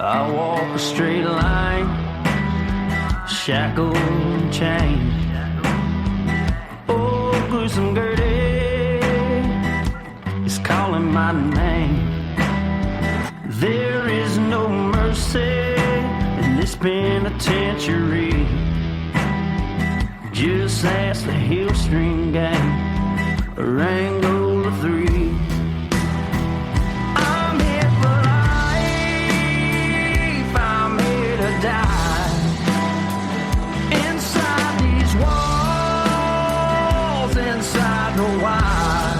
I walk a straight line, shackled and chained. Oh, gruesome Gertie is calling my name. There is no mercy in this penitentiary. Just ask the Hillstream Gang or Angola 3. I'm here for life, I'm here to die. Inside these walls, inside the wire.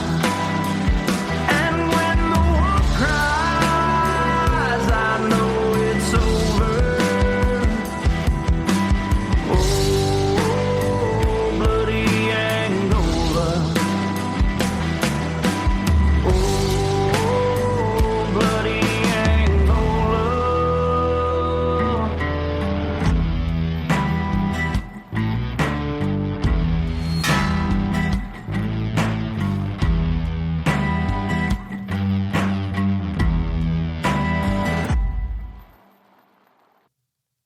And when the wolf cries, I know it's over. Oh, bloody Angola. Oh, bloody Angola.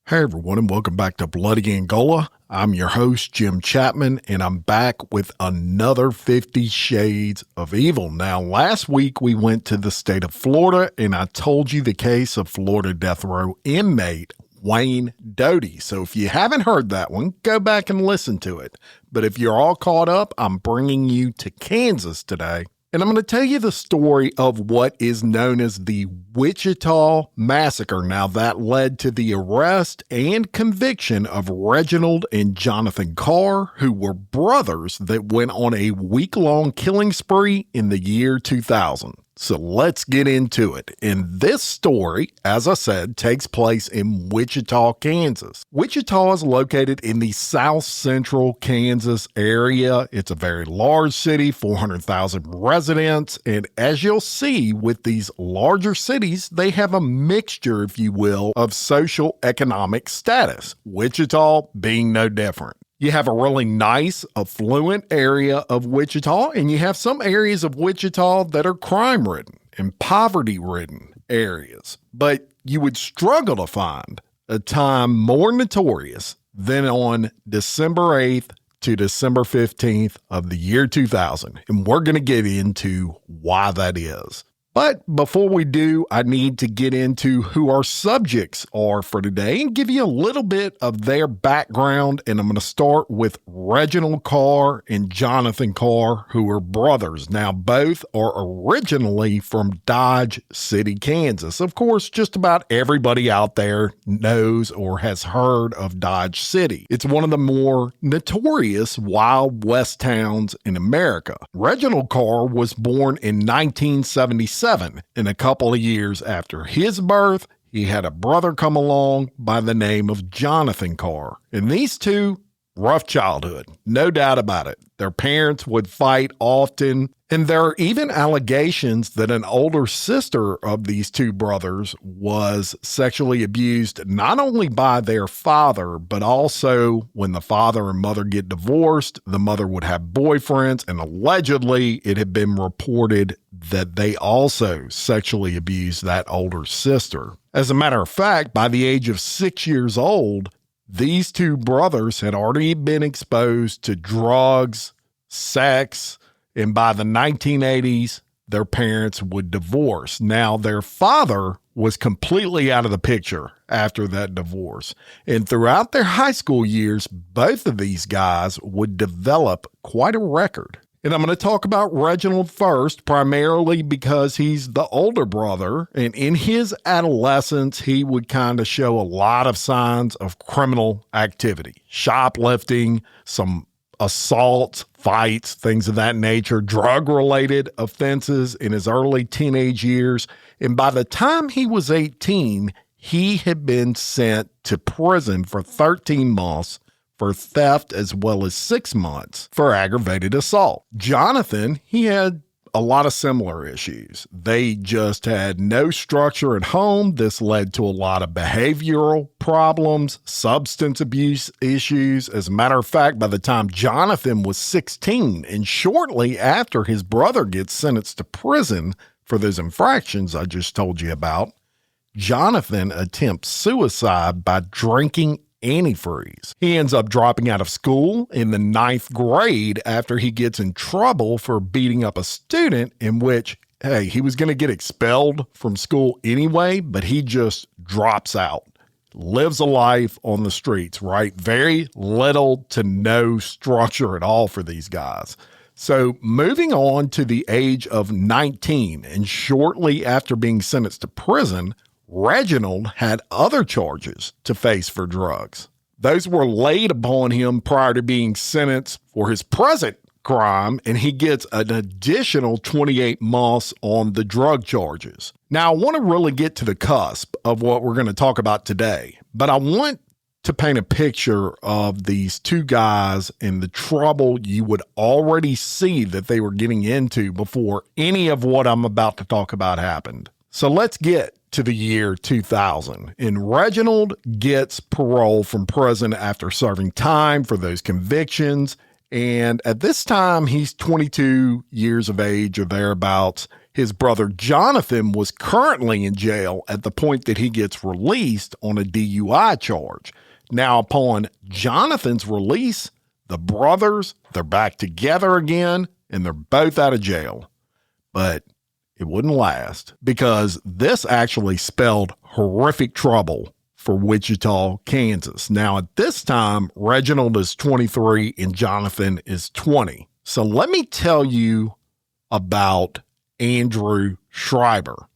Hey everyone, and welcome back to Bloody Angola. I'm your host, Jim Chapman, and I'm back with another 50 Shades of Evil. Now, last week we went to the state of Florida, and I told you the case of Florida death row inmate Wayne Doty. So if you haven't heard that one, go back and listen to it. But if you're all caught up, I'm bringing you to Kansas today. And I'm going to tell you the story of what is known as the Wichita Massacre. Now, that led to the arrest and conviction of Reginald and Jonathan Carr, who were brothers that went on a week-long killing spree in the year 2000. So let's get into it. And this story, as I said, takes place in Wichita, Kansas. Wichita is located in the south central Kansas area. It's a very large city, 400,000 residents. And as you'll see with these larger cities, they have a mixture, if you will, of social economic status. Wichita being no different. You have a really nice, affluent area of Wichita, and you have some areas of Wichita that are crime-ridden and poverty-ridden areas. But you would struggle to find a time more notorious than on December 8th to December 15th of the year 2000. And we're going to get into why that is. But before we do, I need to get into who our subjects are for today and give you a little bit of their background. And I'm going to start with Reginald Carr and Jonathan Carr, who are brothers. Now, both are originally from Dodge City, Kansas. Of course, just about everybody out there knows or has heard of Dodge City. It's one of the more notorious Wild West towns in America. Reginald Carr was born in 1977. And a couple of years after his birth, he had a brother come along by the name of Jonathan Carr. And these two, rough childhood, no doubt about it. Their parents would fight often. And there are even allegations that an older sister of these two brothers was sexually abused, not only by their father, but also when the father and mother get divorced, the mother would have boyfriends, and allegedly it had been reported that they also sexually abused that older sister. As a matter of fact, by the age of 6 years old, these two brothers had already been exposed to drugs, sex, and by the 1980s, their parents would divorce. Now, their father was completely out of the picture after that divorce. And throughout their high school years, both of these guys would develop quite a record. And I'm going to talk about Reginald first, primarily because he's the older brother. And in his adolescence, he would kind of show a lot of signs of criminal activity, shoplifting, some assaults, fights, things of that nature, drug-related offenses in his early teenage years. And by the time he was 18, he had been sent to prison for 13 months for theft, as well as 6 months for aggravated assault. Jonathan, he had a lot of similar issues. They just had no structure at home. This led to a lot of behavioral problems, substance abuse issues. As a matter of fact, by the time Jonathan was 16, and shortly after his brother gets sentenced to prison for those infractions I just told you about, Jonathan attempts suicide by drinking antifreeze. He ends up dropping out of school in the 9th grade after he gets in trouble for beating up a student, in which, hey, he was going to get expelled from school anyway, but he just drops out. Lives a life on the streets, right? Very little to no structure at all for these guys. So moving on to the age of 19, and shortly after being sentenced to prison, Reginald had other charges to face for drugs. Those were laid upon him prior to being sentenced for his present crime, and he gets an additional 28 months on the drug charges. Now, I want to really get to the cusp of what we're going to talk about today, but I want to paint a picture of these two guys and the trouble you would already see that they were getting into before any of what I'm about to talk about happened. So let's get to the year 2000, and Reginald gets parole from prison after serving time for those convictions. And at this time, he's 22 years of age or thereabouts. His brother Jonathan was currently in jail at the point that he gets released on a DUI charge. Now, upon Jonathan's release, the brothers, they're back together again, and they're both out of jail. But it wouldn't last, because this actually spelled horrific trouble for Wichita, Kansas. Now, at this time, Reginald is 23 and Jonathan is 20. So let me tell you about Andrew Schreiber.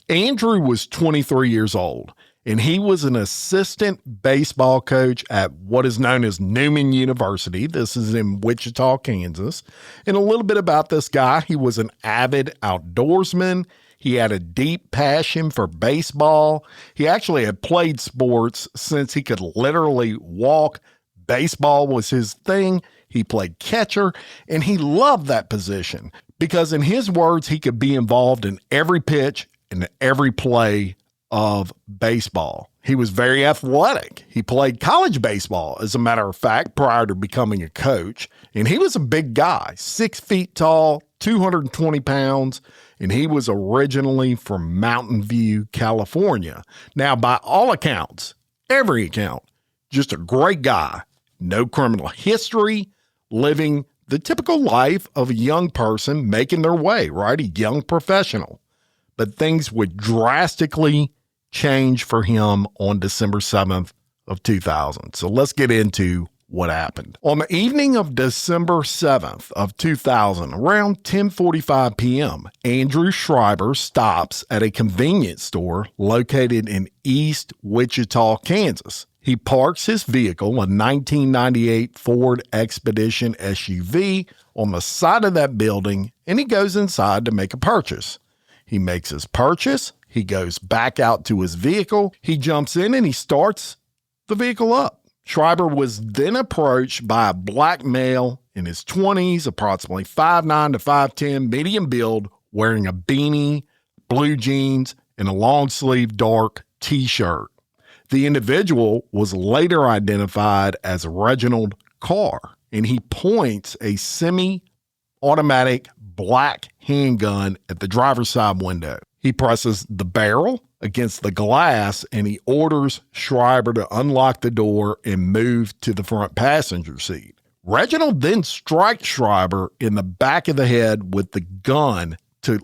Andrew was 23 years old, and he was an assistant baseball coach at what is known as Newman University. This is in Wichita, Kansas. And a little bit about this guy: he was an avid outdoorsman. He had a deep passion for baseball. He actually had played sports since he could literally walk. Baseball was his thing. He played catcher, and he loved that position because, in his words, he could be involved in every pitch and every play of baseball. He was very athletic. He played college baseball, as a matter of fact, prior to becoming a coach. And he was a big guy, 6 feet tall, 220 pounds, and he was originally from Mountain View, California. Now, by all accounts, every account, just a great guy, no criminal history, living the typical life of a young person making their way, right? A young professional. But things would drastically change for him on December 7th of 2000. So let's get into what happened. On the evening of December 7th of 2000, around 10:45 p.m., Andrew Schreiber stops at a convenience store located in East Wichita, Kansas. He parks his vehicle, a 1998 Ford Expedition SUV, on the side of that building, and he goes inside to make a purchase. He makes his purchase. He goes back out to his vehicle. He jumps in and he starts the vehicle up. Schreiber was then approached by a black male in his 20s, approximately 5'9" to 5'10", medium build, wearing a beanie, blue jeans, and a long-sleeve dark T-shirt. The individual was later identified as Reginald Carr, and he points a semi-automatic black handgun at the driver's side window. He presses the barrel against the glass, and he orders Schreiber to unlock the door and move to the front passenger seat. Reginald then strikes Schreiber in the back of the head with the gun to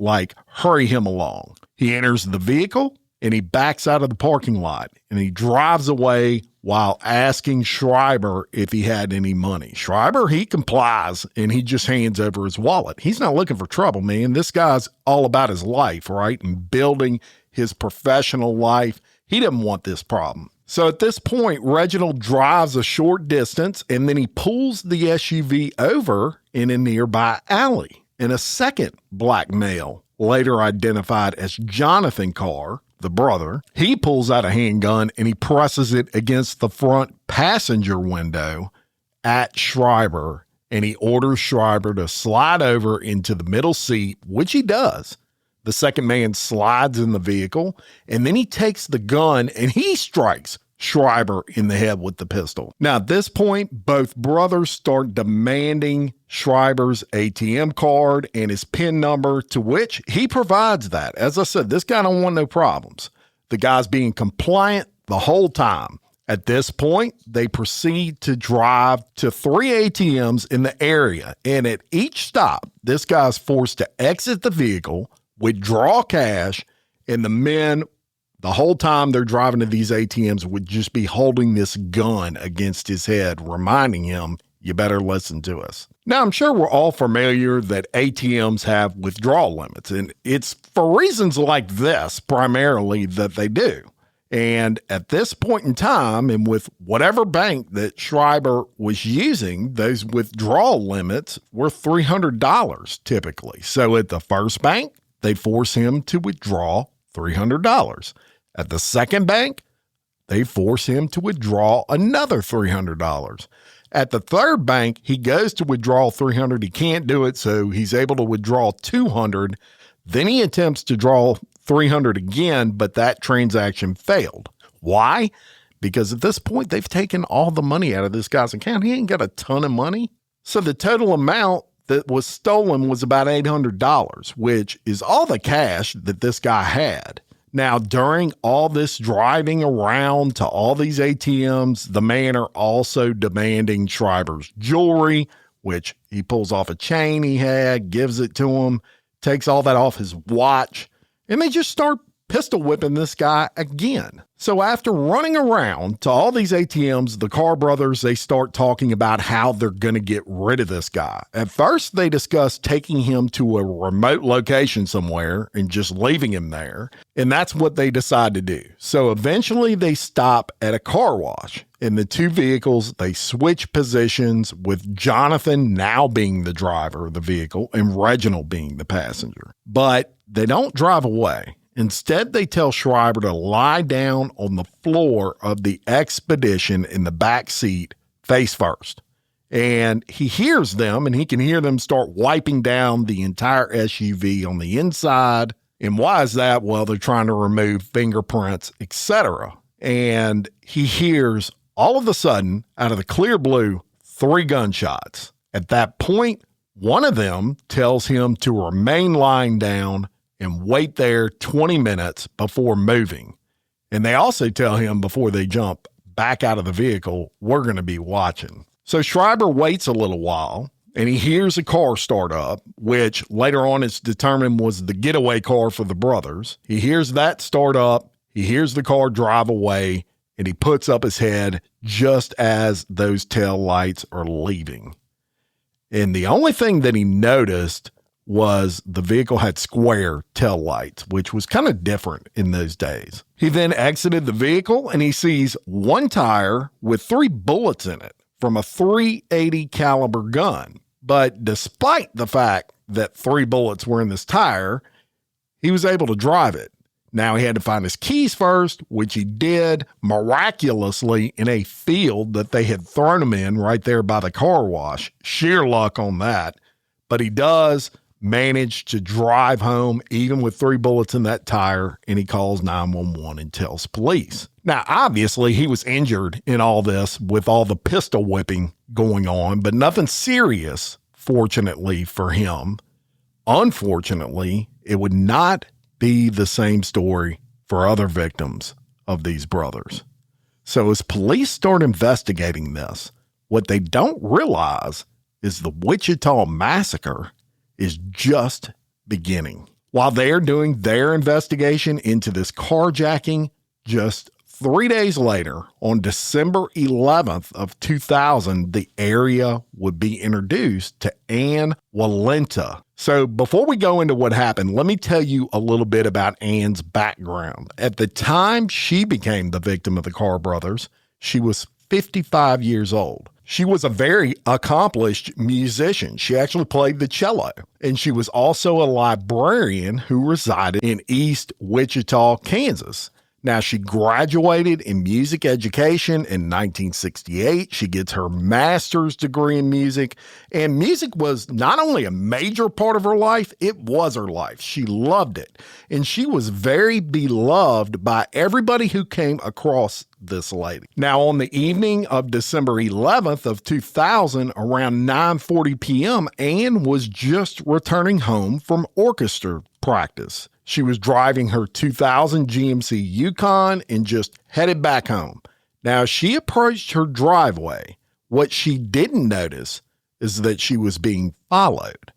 hurry him along. He enters the vehicle and he backs out of the parking lot, and he drives away while asking Schreiber if he had any money. Schreiber, he complies, and he just hands over his wallet. He's not looking for trouble, man. This guy's all about his life, right? And building his professional life. He didn't want this problem. So at this point, Reginald drives a short distance, and then he pulls the SUV over in a nearby alley. And a second black male, later identified as Jonathan Carr, the brother, he pulls out a handgun and he presses it against the front passenger window at Schreiber, and he orders Schreiber to slide over into the middle seat, which he does. The second man slides in the vehicle, and then he takes the gun and he strikes Schreiber in the head with the pistol. Now, at this point, both brothers start demanding Schreiber's ATM card and his PIN number, to which he provides that. As I said, this guy don't want no problems. The guy's being compliant the whole time. At this point, they proceed to drive to 3 ATMs in the area, and at each stop, this guy's forced to exit the vehicle, withdraw cash, and the men, the whole time they're driving to these ATMs, would just be holding this gun against his head, reminding him, you better listen to us. Now, I'm sure we're all familiar that ATMs have withdrawal limits, and it's for reasons like this primarily that they do. And at this point in time, and with whatever bank that Schreiber was using, those withdrawal limits were $300 typically. So at the first bank, they force him to withdraw $300. At the second bank, they force him to withdraw another $300. At the third bank, he goes to withdraw $300. He can't do it, so he's able to withdraw $200. Then he attempts to draw $300 again, but that transaction failed. Why? Because at this point, they've taken all the money out of this guy's account. He ain't got a ton of money. So the total amount that was stolen was about $800, which is all the cash that this guy had. Now, during all this driving around to all these ATMs, the men are also demanding Schreiber's jewelry, which he pulls off a chain he had, gives it to him, takes all that off his watch, and they just start pistol whipping this guy again. So after running around to all these ATMs, the Carr brothers, they start talking about how they're going to get rid of this guy. At first, they discuss taking him to a remote location somewhere and just leaving him there. And that's what they decide to do. So eventually they stop at a car wash. In the two vehicles, they switch positions, with Jonathan now being the driver of the vehicle and Reginald being the passenger. But they don't drive away. Instead, they tell Schreiber to lie down on the floor of the Expedition in the back seat, face first. And he hears them, and he can hear them start wiping down the entire SUV on the inside. And why is that? Well, they're trying to remove fingerprints, etc. And he hears, all of a sudden, out of the clear blue, 3 gunshots. At that point, one of them tells him to remain lying down and wait there 20 minutes before moving. And they also tell him before they jump back out of the vehicle, we're going to be watching. So Schreiber waits a little while, and he hears a car start up, which later on it's determined was the getaway car for the brothers. He hears that start up, he hears the car drive away, and he puts up his head just as those tail lights are leaving. And the only thing that he noticed was the vehicle had square tail lights, which was kind of different in those days. He then exited the vehicle, and he sees one tire with 3 bullets in it from a .380 caliber gun. But despite the fact that 3 bullets were in this tire, he was able to drive it. Now he had to find his keys first, which he did miraculously in a field that they had thrown him in right there by the car wash. Sheer luck on that. But he does manage to drive home even with 3 bullets in that tire, and he calls 911 and tells police. Now, obviously, he was injured in all this with all the pistol whipping going on, but nothing serious, fortunately for him. Unfortunately, it would not be the same story for other victims of these brothers. So as police start investigating this, what they don't realize is the Wichita Massacre is just beginning. While they are doing their investigation into this carjacking, just 3 days later, on December 11th of 2000, the area would be introduced to Ann Walenta. So before we go into what happened, let me tell you a little bit about Ann's background. At the time she became the victim of the Carr brothers, she was 55 years old. She was a very accomplished musician. She actually played the cello, and she was also a librarian who resided in East Wichita, Kansas. Now, she graduated in music education in 1968. She gets her master's degree in music, and music was not only a major part of her life, it was her life. She loved it, and she was very beloved by everybody who came across this lady. Now, on the evening of December 11th of 2000, around 9:40 p.m., Ann was just returning home from orchestra practice. She was driving her 2000 GMC Yukon and just headed back home. Now, as she approached her driveway, what she didn't notice is that she was being followed.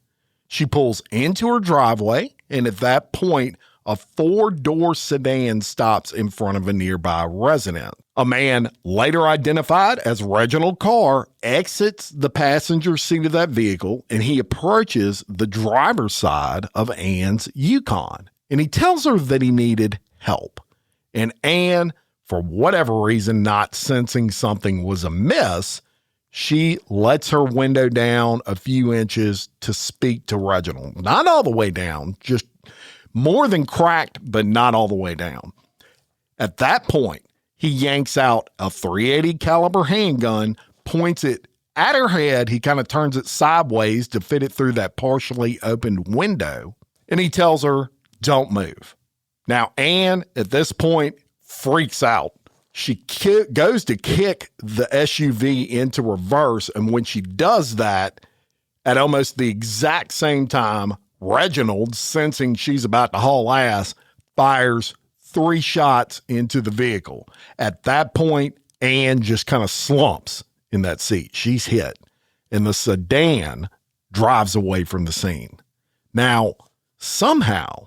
She pulls into her driveway, and at that point, a 4-door sedan stops in front of a nearby resident. A man, later identified as Reginald Carr, exits the passenger seat of that vehicle, and he approaches the driver's side of Ann's Yukon. And he tells her that he needed help. And Ann, for whatever reason, not sensing something was amiss, she lets her window down a few inches to speak to Reginald. Not all the way down, just more than cracked, but not all the way down. At that point, he yanks out a .380 caliber handgun, points it at her head. He kind of turns it sideways to fit it through that partially opened window. And he tells her, don't move. Now, Ann, at this point, freaks out. She goes to kick the SUV into reverse. And when she does that, at almost the exact same time, Reginald, sensing she's about to haul ass, fires 3 shots into the vehicle. At that point, Ann just kind of slumps in that seat. She's hit. And the sedan drives away from the scene. Now, somehow,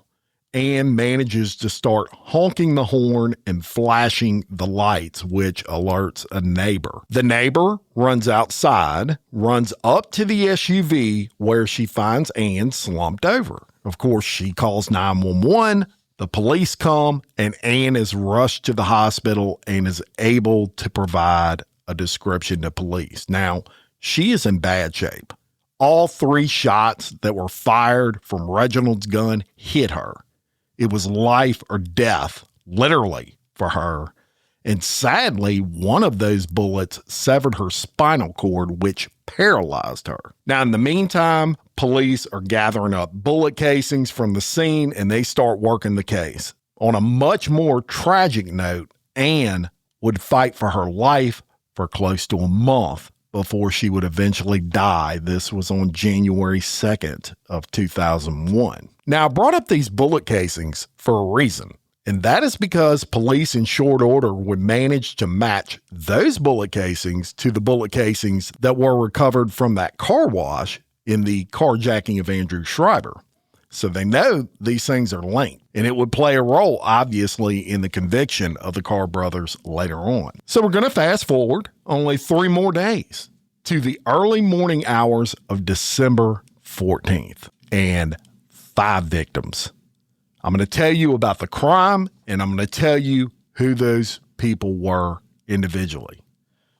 Ann manages to start honking the horn and flashing the lights, which alerts a neighbor. The neighbor runs outside, runs up to the SUV where she finds Ann slumped over. Of course, she calls 911. The police come, and Ann is rushed to the hospital and is able to provide a description to police. Now, she is in bad shape. All 3 shots that were fired from Reginald's gun hit her. It was life or death, literally, for her. And sadly, one of those bullets severed her spinal cord, which paralyzed her. Now, in the meantime, police are gathering up bullet casings from the scene, and they start working the case. On a much more tragic note, Ann would fight for her life for close to a month before she would eventually die. This was on January 2nd of 2001. Now, I brought up these bullet casings for a reason, and that is because police in short order would manage to match those bullet casings to the bullet casings that were recovered from that car wash in the carjacking of Andrew Schreiber. So they know these things are linked, and it would play a role, obviously, in the conviction of the Carr brothers later on. So we're going to fast forward only 3 more days to the early morning hours of December 14th, and 5 victims. I'm going to tell you about the crime, and I'm going to tell you who those people were individually.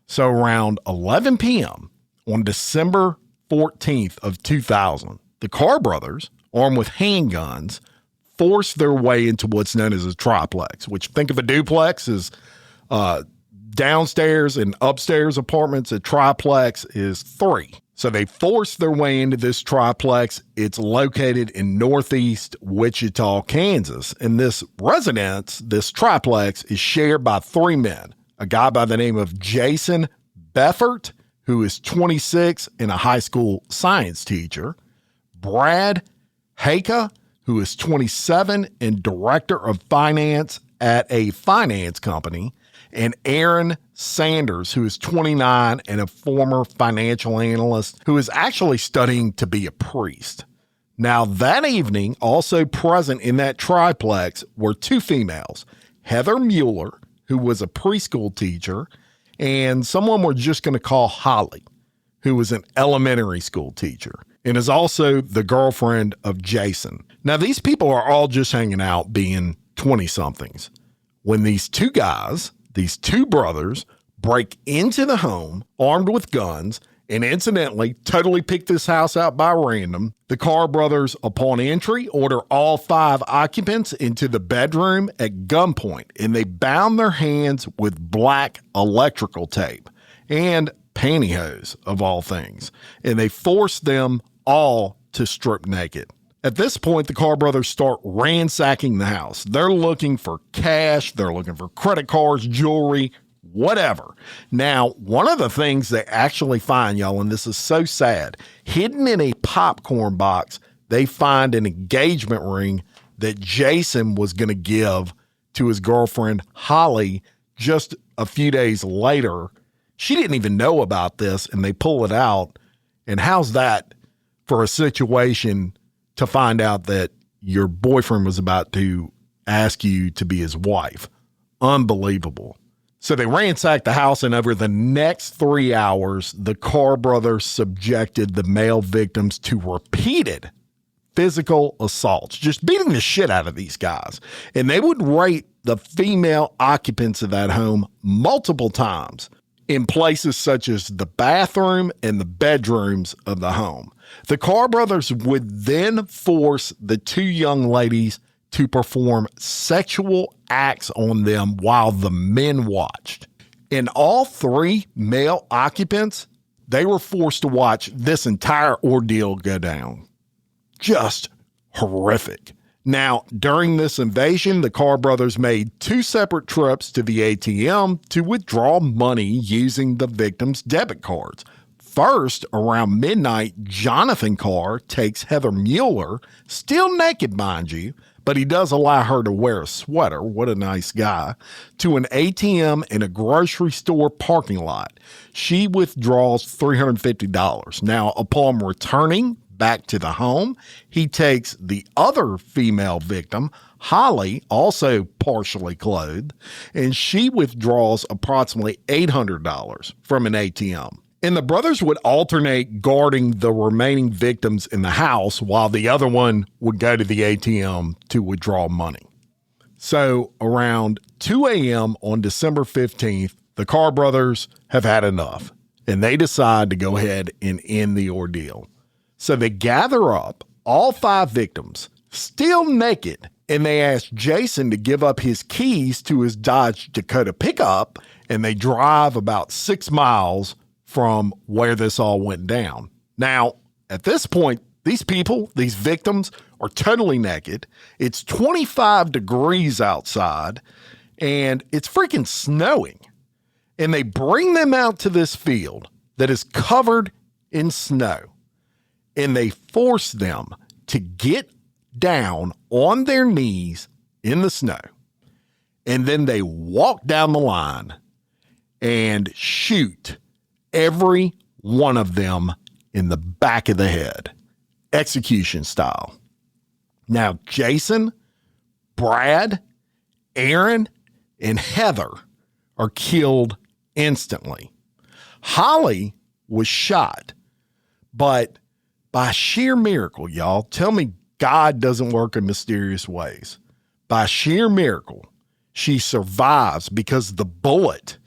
So around 11 p.m. on December 14th of 2000, the Carr brothers, armed with handguns, forced their way into what's known as a triplex, which, think of a duplex as downstairs and upstairs apartments. A triplex is 3. So they forced their way into this triplex. It's located in northeast Wichita, Kansas. And this residence, this triplex, is shared by 3 men. A guy by the name of Jason Beffert, who is 26 and a high school science teacher. Brad Haka, who is 27 and director of finance at a finance company. And Aaron Sanders, who is 29 and a former financial analyst who is actually studying to be a priest. Now, that evening, also present in that triplex were 2 females, Heather Mueller, who was a preschool teacher, and someone we're just going to call Holly, who was an elementary school teacher and is also the girlfriend of Jason. Now, these people are all just hanging out being 20-somethings when these 2 guys, these 2 brothers, break into the home armed with guns and incidentally totally pick this house out by random. The Carr brothers, upon entry, order all 5 occupants into the bedroom at gunpoint, and they bound their hands with black electrical tape and pantyhose, of all things, and they force them all to strip naked. At this point, the Carr brothers start ransacking the house. They're looking for cash. They're looking for credit cards, jewelry, whatever. Now, one of the things they actually find, y'all, and this is so sad, hidden in a popcorn box, they find an engagement ring that Jason was going to give to his girlfriend, Holly, just a few days later. She didn't even know about this, and they pull it out. And how's that for a situation to find out that your boyfriend was about to ask you to be his wife? Unbelievable. So they ransacked the house, and over the next 3 hours, the Carr brothers subjected the male victims to repeated physical assaults, just beating the shit out of these guys. And they would rape the female occupants of that home multiple times in places such as the bathroom and the bedrooms of the home. The Carr brothers would then force the two young ladies to perform sexual acts on them while the men watched. And all three male occupants, they were forced to watch this entire ordeal go down. Just horrific. Now, during this invasion, the Carr brothers made 2 separate trips to the ATM to withdraw money using the victims' debit cards. First, around midnight, Jonathan Carr takes Heather Mueller, still naked, mind you, but he does allow her to wear a sweater, what a nice guy, to an ATM in a grocery store parking lot. She withdraws $350. Now, upon returning back to the home, he takes the other female victim, Holly, also partially clothed, and she withdraws approximately $800 from an ATM. And the brothers would alternate guarding the remaining victims in the house while the other one would go to the ATM to withdraw money. So around 2 a.m. on December 15th, the Carr brothers have had enough, and they decide to go ahead and end the ordeal. So they gather up all 5 victims, still naked, and they ask Jason to give up his keys to his Dodge Dakota pickup, and they drive about 6 miles from where this all went down. Now, at this point, these people, these victims, are totally naked. It's 25 degrees outside, and it's freaking snowing. And they bring them out to this field that is covered in snow, and they force them to get down on their knees in the snow. And then they walk down the line and shoot every one of them in the back of the head, execution style. Now, Jason, Brad, Aaron, and Heather are killed instantly. Holly was shot, but by sheer miracle, y'all, tell me God doesn't work in mysterious ways. By sheer miracle, she survives because the bullet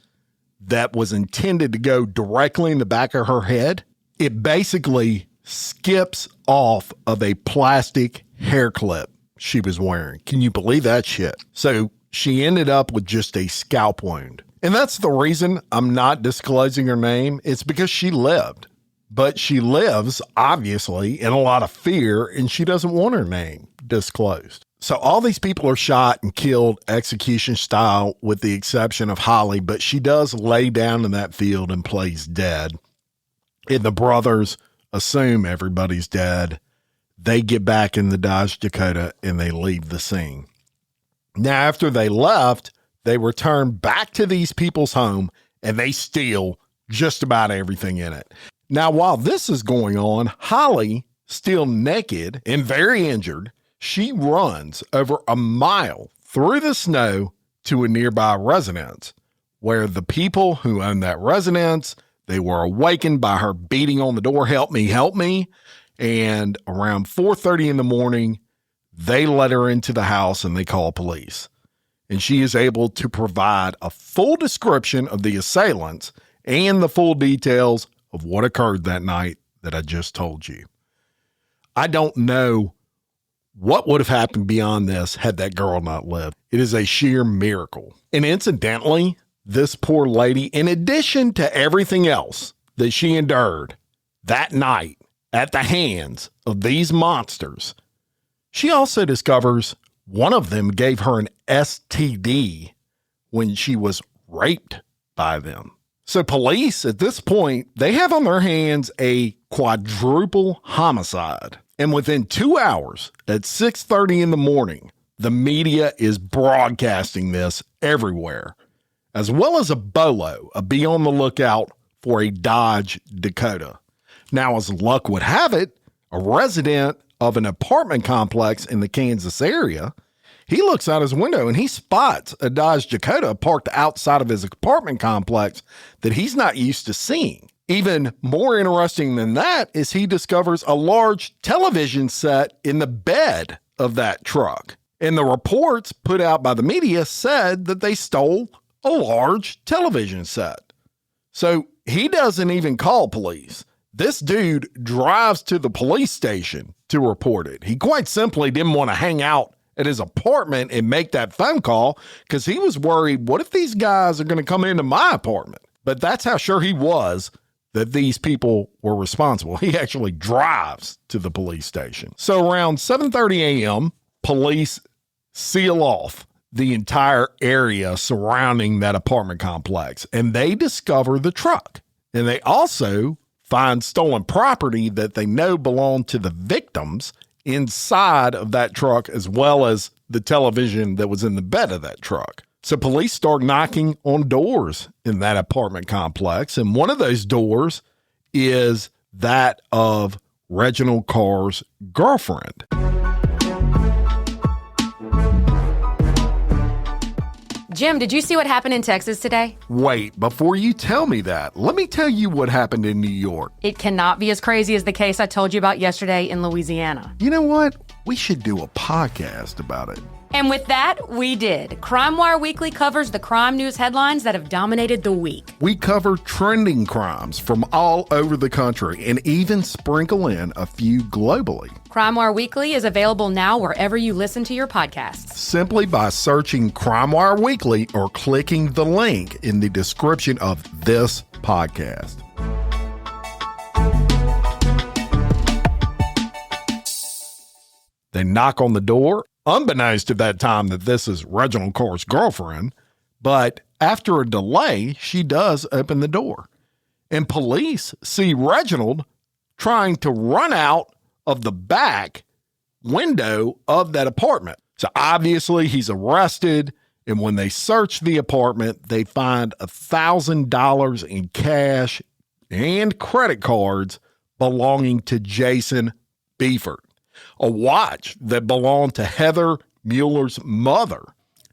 that was intended to go directly in the back of her head, it basically skips off of a plastic hair clip she was wearing. Can you believe that shit? So she ended up with just a scalp wound. And that's the reason I'm not disclosing her name. It's because she lived. But she lives, obviously, in a lot of fear, and she doesn't want her name disclosed. So all these people are shot and killed execution style with the exception of Holly, but she does lay down in that field and plays dead. And the brothers assume everybody's dead. They get back in the Dodge Dakota and they leave the scene. Now, after they left, they return back to these people's home and they steal just about everything in it. Now, while this is going on, Holly, still naked and very injured, she runs over a mile through the snow to a nearby residence where the people who own that residence, they were awakened by her beating on the door, help me, help me. And around 4:30 in the morning, they let her into the house and they call police. And she is able to provide a full description of the assailants and the full details of what occurred that night that I just told you. I don't know what would have happened beyond this had that girl not lived. It is a sheer miracle. And incidentally, this poor lady, in addition to everything else that she endured that night at the hands of these monsters, she also discovers one of them gave her an STD when she was raped by them. So police at this point, they have on their hands a quadruple homicide. And within 2 hours, at 6:30 in the morning, the media is broadcasting this everywhere, as well as a bolo, a be on the lookout for a Dodge Dakota. Now, as luck would have it, a resident of an apartment complex in the Kansas area, he looks out his window and he spots a Dodge Dakota parked outside of his apartment complex that he's not used to seeing. Even more interesting than that is he discovers a large television set in the bed of that truck. And the reports put out by the media said that they stole a large television set. So he doesn't even call police. This dude drives to the police station to report it. He quite simply didn't want to hang out at his apartment and make that phone call because he was worried, what if these guys are going to come into my apartment? But that's how sure he was that these people were responsible. He actually drives to the police station. So around 7:30 a.m., police seal off the entire area surrounding that apartment complex, and they discover the truck. And they also find stolen property that they know belonged to the victims inside of that truck, as well as the television that was in the bed of that truck. So police start knocking on doors in that apartment complex, and one of those doors is that of Reginald Carr's girlfriend. Jim, did you see what happened in Texas today? Wait, before you tell me that, let me tell you what happened in New York. It cannot be as crazy as the case I told you about yesterday in Louisiana. You know what? We should do a podcast about it. And with that, we did. Crime Wire Weekly covers the crime news headlines that have dominated the week. We cover trending crimes from all over the country and even sprinkle in a few globally. Crime Wire Weekly is available now wherever you listen to your podcasts. Simply by searching Crime Wire Weekly or clicking the link in the description of this podcast. They knock on the door, unbeknownst to that time that this is Reginald Carr's girlfriend, but after a delay, she does open the door. And police see Reginald trying to run out of the back window of that apartment. So obviously he's arrested, and when they search the apartment, they find $1,000 in cash and credit cards belonging to Jason Beefert, a watch that belonged to Heather Mueller's mother,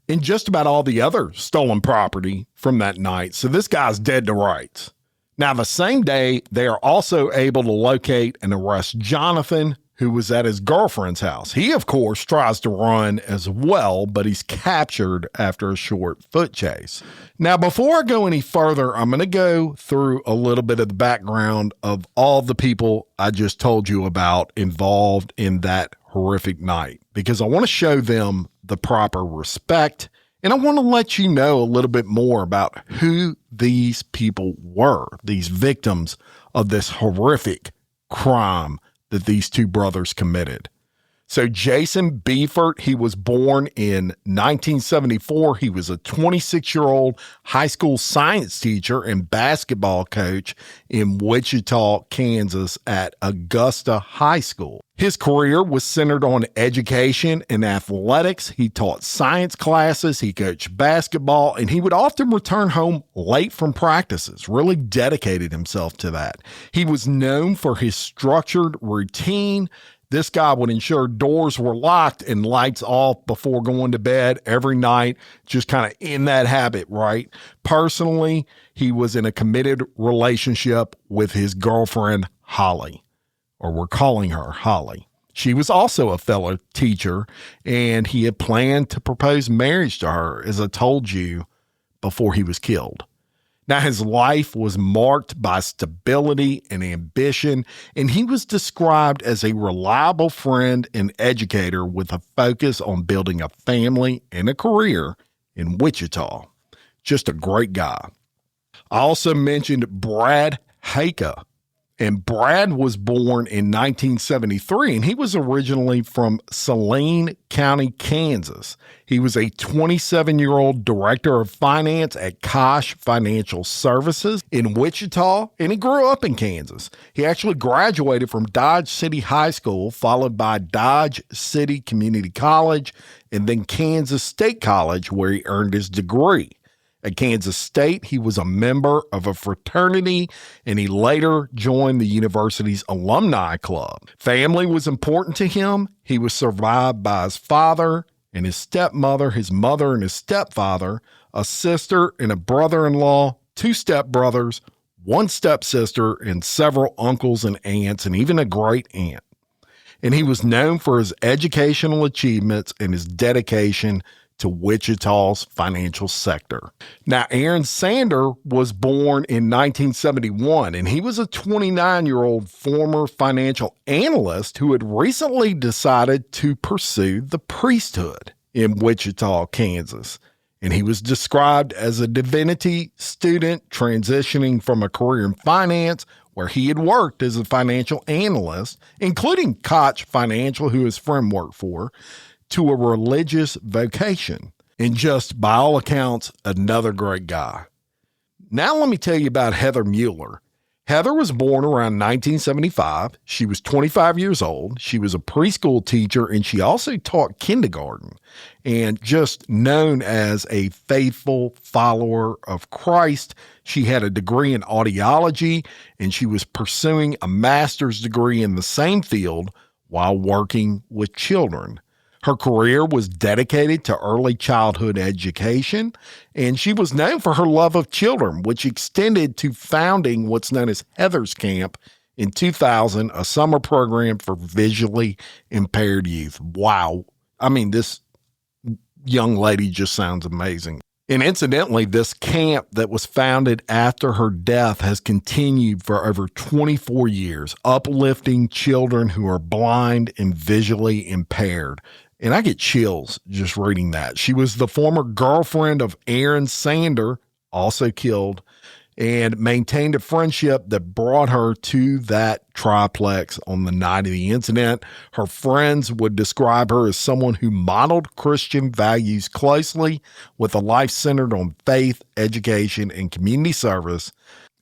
and just about all the other stolen property from that night. So this guy's dead to rights. Now, the same day, they are also able to locate and arrest Jonathan, who was at his girlfriend's house. He, of course, tries to run as well, but he's captured after a short foot chase. Now, before I go any further, I'm going to go through a little bit of the background of all the people I just told you about involved in that horrific night, because I want to show them the proper respect, and I want to let you know a little bit more about who these people were, these victims of this horrific crime that these two brothers committed. So Jason Beefert, he was born in 1974. He was a 26-year-old high school science teacher and basketball coach in Wichita, Kansas at Augusta High School. His career was centered on education and athletics. He taught science classes, he coached basketball, and he would often return home late from practices, really dedicated himself to that. He was known for his structured routine. This guy would ensure doors were locked and lights off before going to bed every night, just kind of in that habit, right? Personally, he was in a committed relationship with his girlfriend, Holly, or we're calling her Holly. She was also a fellow teacher, and he had planned to propose marriage to her, as I told you, before he was killed. Now, his life was marked by stability and ambition, and he was described as a reliable friend and educator with a focus on building a family and a career in Wichita. Just a great guy. I also mentioned Brad Haka, And Brad was born in 1973, and he was originally from Saline County, Kansas. He was a 27-year-old director of finance at Koch Financial Services in Wichita, and he grew up in Kansas. He actually graduated from Dodge City High School, followed by Dodge City Community College, and then Kansas State College, where he earned his degree. At Kansas State, he was a member of a fraternity, and he later joined the university's alumni club. Family was important to him. He was survived by his father and his stepmother, his mother and his stepfather, a sister and a brother-in-law, 2 stepbrothers, 1 stepsister, and several uncles and aunts, and even a great aunt. And he was known for his educational achievements and his dedication to Wichita's financial sector. Now, Aaron Sander was born in 1971, and he was a 29-year-old former financial analyst who had recently decided to pursue the priesthood in Wichita, Kansas. And he was described as a divinity student transitioning from a career in finance, where he had worked as a financial analyst, including Koch Financial, who his friend worked for, to a religious vocation, and just, by all accounts, another great guy. Now let me tell you about Heather Mueller. Heather was born around 1975. She was 25 years old. She was a preschool teacher, and she also taught kindergarten, and just known as a faithful follower of Christ. She had a degree in audiology, and she was pursuing a master's degree in the same field while working with children. Her career was dedicated to early childhood education, and she was known for her love of children, which extended to founding what's known as Heather's Camp in 2000, a summer program for visually impaired youth. Wow. I mean, this young lady just sounds amazing. And incidentally, this camp that was founded after her death has continued for over 24 years, uplifting children who are blind and visually impaired. And I get chills just reading that. She was the former girlfriend of Aaron Sander, also killed, and maintained a friendship that brought her to that triplex on the night of the incident. Her friends would describe her as someone who modeled Christian values closely, with a life centered on faith, education, and community service.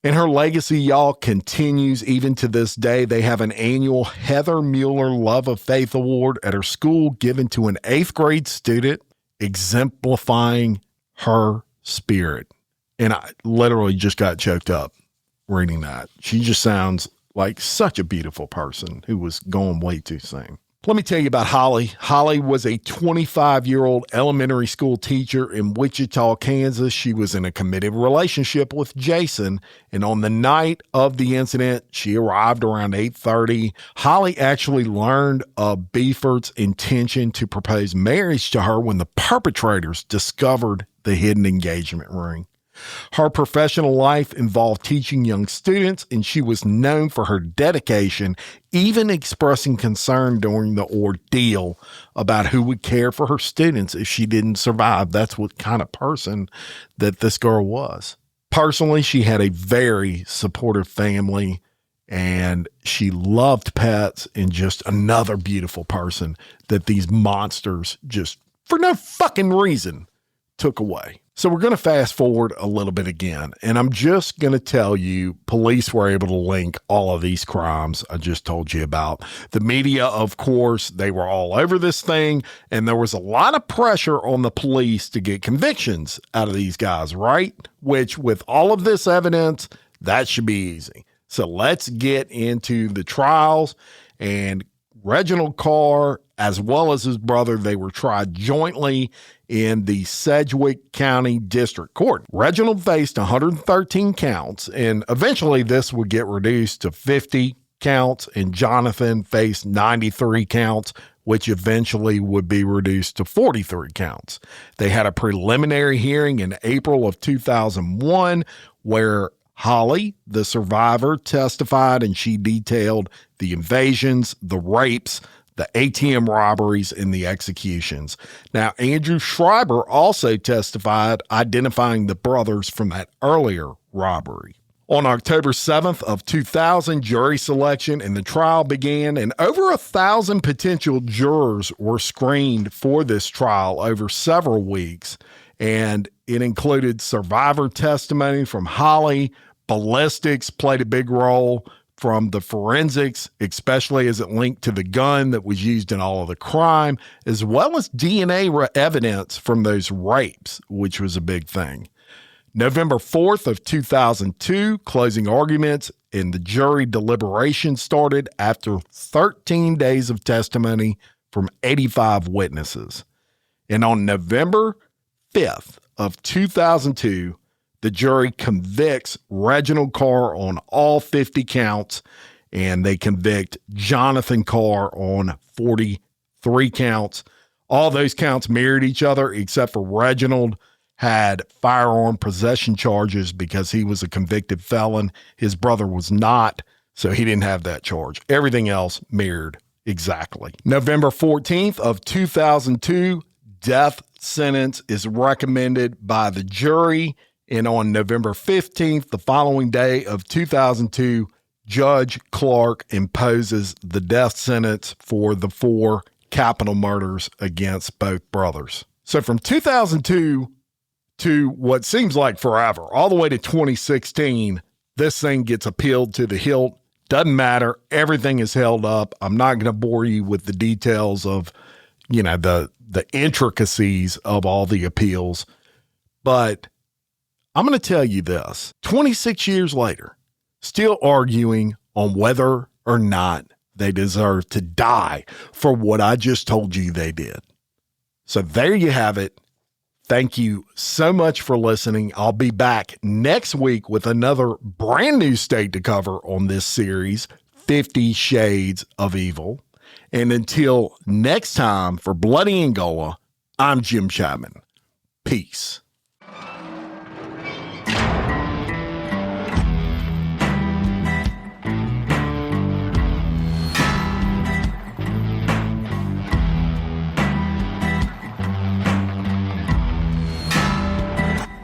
And her legacy, y'all, continues even to this day. They have an annual Heather Mueller Love of Faith Award at her school given to an 8th grade student, exemplifying her spirit. And I literally just got choked up reading that. She just sounds like such a beautiful person who was going way too soon. Let me tell you about Holly. Holly was a 25-year-old elementary school teacher in Wichita, Kansas. She was in a committed relationship with Jason, and on the night of the incident, she arrived around 8:30. Holly actually learned of Beefort's intention to propose marriage to her when the perpetrators discovered the hidden engagement ring. Her professional life involved teaching young students, and she was known for her dedication, even expressing concern during the ordeal about who would care for her students if she didn't survive. That's what kind of person that this girl was. Personally, she had a very supportive family, and she loved pets, and just another beautiful person that these monsters just, for no fucking reason, took away. So we're going to fast forward a little bit again, and I'm just going to tell you, police were able to link all of these crimes I just told you about. The media, of course, they were all over this thing, and there was a lot of pressure on the police to get convictions out of these guys, right? Which, with all of this evidence, that should be easy. So let's get into the trials. And Reginald Carr, as well as his brother, they were tried jointly in the Sedgwick County District Court. Reginald faced 113 counts, and eventually this would get reduced to 50 counts, and Jonathan faced 93 counts, which eventually would be reduced to 43 counts. They had a preliminary hearing in April of 2001 where Holly, the survivor, testified, and she detailed the invasions, the rapes, the ATM robberies, and the executions. Now, Andrew Schreiber also testified, identifying the brothers from that earlier robbery. On October 7th of 2000, jury selection and the trial began, and over 1,000 potential jurors were screened for this trial over several weeks, and it included survivor testimony from Holly. Ballistics played a big role from the forensics, especially as it linked to the gun that was used in all of the crime, as well as DNA evidence from those rapes, which was a big thing. November 4th of 2002, closing arguments and the jury deliberation started after 13 days of testimony from 85 witnesses. And on November 5th of 2002, the jury convicts Reginald Carr on all 50 counts, and they convict Jonathan Carr on 43 counts. All those counts mirrored each other, except for Reginald had firearm possession charges because he was a convicted felon. His brother was not, so he didn't have that charge. Everything else mirrored exactly. November 14th of 2002, death sentence is recommended by the jury. And on November 15th, the following day of 2002, Judge Clark imposes the death sentence for the 4 capital murders against both brothers. So from 2002 to what seems like forever, all the way to 2016, this thing gets appealed to the hilt. Doesn't matter. Everything is held up. I'm not going to bore you with the details of, the intricacies of all the appeals. But I'm going to tell you this. 26 years later, still arguing on whether or not they deserve to die for what I just told you they did. So there you have it. Thank you so much for listening. I'll be back next week with another brand new state to cover on this series, 50 Shades of Evil. And until next time, for Bloody Angola, I'm Jim Chapman. Peace.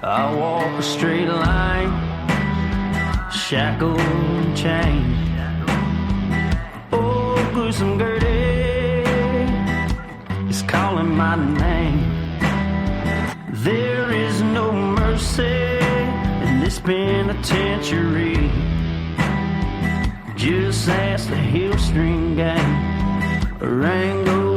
I walk a straight line, shackled and chained. Oh, gruesome Gertie is calling my name. There is no mercy in this penitentiary. Just ask the Hill String Gang or Angola